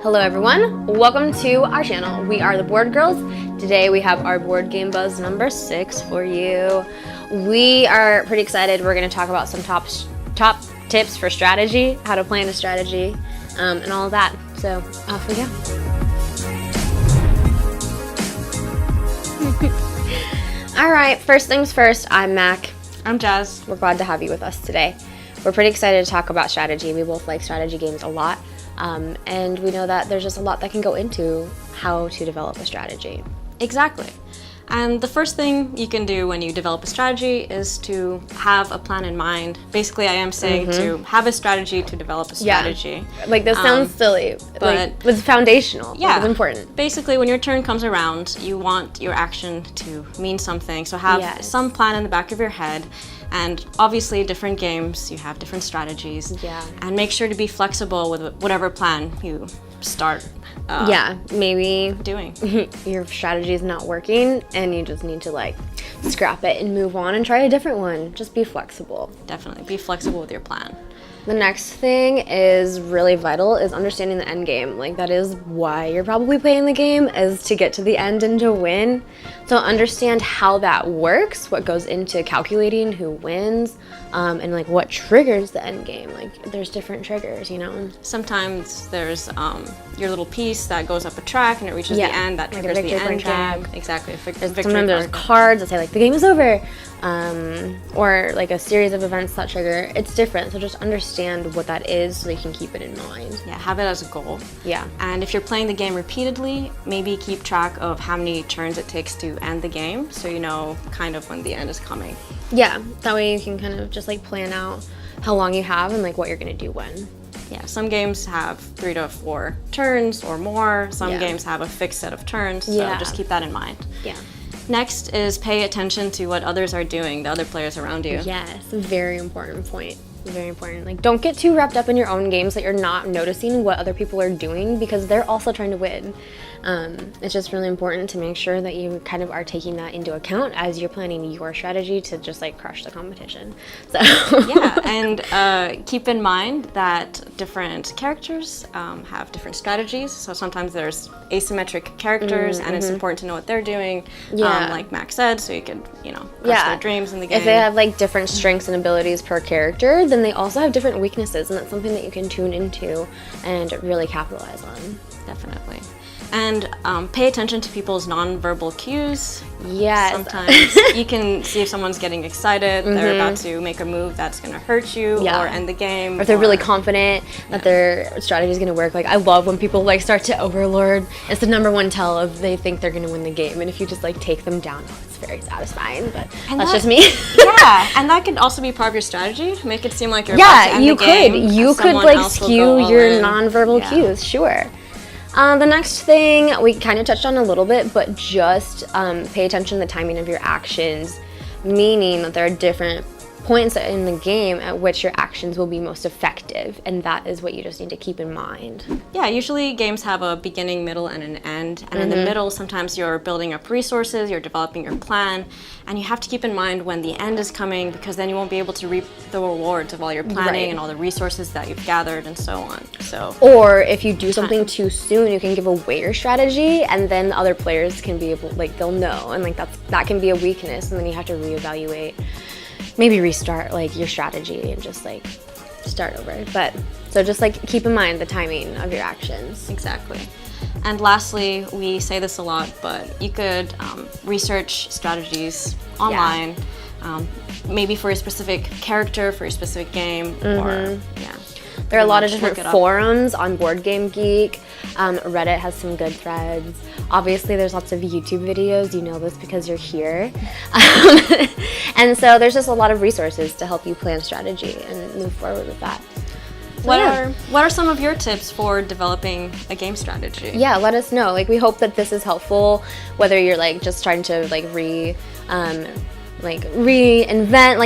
Hello everyone, welcome to our channel. We are the Board Girls. Today we have our board game buzz number 6 for you. We are pretty excited. We're going to talk about some top tips for strategy, how to plan a strategy, and all of that. So off we go. All right, first things first, I'm Mac. I'm Jazz. We're glad to have you with us today. We're pretty excited to talk about strategy. We both like strategy games a lot. And we know that there's just a lot that can go into how to develop a strategy. Exactly. And the first thing you can do when you develop a strategy is to have a plan in mind. Basically, I am saying to have a strategy to develop a strategy. Yeah. Like, this sounds silly, but it's foundational. Yeah. It's important. Basically, when your turn comes around, you want your action to mean something. So have some plan in the back of your head. And obviously, different games, you have different strategies. Yeah. And make sure to be flexible with whatever plan you start maybe doing. Your strategy is not working and you just need to scrap it and move on and try a different one. Just be flexible. Definitely be flexible with your plan. The next thing is really vital is understanding the end game. That is why you're probably playing the game, is to get to the end and to win. So understand how that works, what goes into calculating who wins, and what triggers the end game. There's different triggers, Sometimes there's your little piece that goes up a track and it reaches the end, that triggers the end game. Exactly. Sometimes there's cards that say the game is over, or a series of events that trigger. It's different, so just understand what that is so you can keep it in mind. Yeah, have it as a goal. Yeah. And if you're playing the game repeatedly, maybe keep track of how many turns it takes to end the game, so you know kind of when the end is coming. Yeah, that way you can kind of just plan out how long you have and what you're gonna do when. Yeah, some games have 3 to 4 turns or more. Some games have a fixed set of turns, so just keep that in mind. Yeah. Next is pay attention to what others are doing, the other players around you. Yes, very important point. Very important. Don't get too wrapped up in your own games that you're not noticing what other people are doing, because they're also trying to win. It's just really important to make sure that you kind of are taking that into account as you're planning your strategy to just crush the competition. So yeah, and keep in mind that different characters have different strategies. So sometimes there's asymmetric characters, and it's important to know what they're doing. Like Max said, so you could crush their dreams in the game. If they have different strengths and abilities per character, then they also have different weaknesses, and that's something that you can tune into and really capitalize on. Definitely. And pay attention to people's nonverbal cues. Yes. Sometimes you can see if someone's getting excited, they're about to make a move that's going to hurt you or end the game. Or if they're really confident that their strategy is going to work. I love when people start to overlord. It's the #1 tell if they think they're going to win the game. And if you just take them down, it's very satisfying. But that's just me. Yeah, and that could also be part of your strategy. Make it seem like you're about to end the game. You could skew your nonverbal cues, sure. The next thing we kind of touched on a little bit, but just pay attention to the timing of your actions, meaning that there are different points in the game at which your actions will be most effective, and that is what you just need to keep in mind. Yeah, usually games have a beginning, middle, and an end, and in the middle sometimes you're building up resources, you're developing your plan, and you have to keep in mind when the end is coming, because then you won't be able to reap the rewards of all your planning and all the resources that you've gathered and so on. Or if you do something too soon, you can give away your strategy, and then the other players can be able, they'll know, and that can be a weakness, and then you have to reevaluate. Maybe restart your strategy and just start over. But so just keep in mind the timing of your actions. Exactly. And lastly, we say this a lot, but you could research strategies online, maybe for a specific character, for a specific game, or There are a lot of different forums on Board Game Geek. Reddit has some good threads. Obviously, there's lots of YouTube videos. You know this because you're here. And so there's just a lot of resources to help you plan strategy and move forward with that. So, what are some of your tips for developing a game strategy? Yeah, let us know. We hope that this is helpful, whether you're just trying to reinvent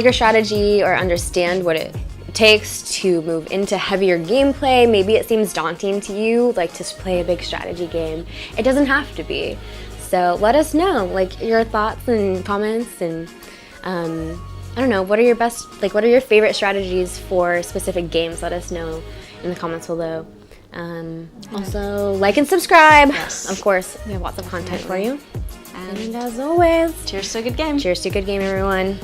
your strategy or understand what it takes to move into heavier gameplay. Maybe it seems daunting to you, to play a big strategy game. It doesn't have to be. So let us know, your thoughts and comments, and I don't know, what are your favorite strategies for specific games? Let us know in the comments below. Also, like and subscribe. Yes. Of course, we have lots of content for you. And And as always, cheers to a good game. cheers to a good game, everyone.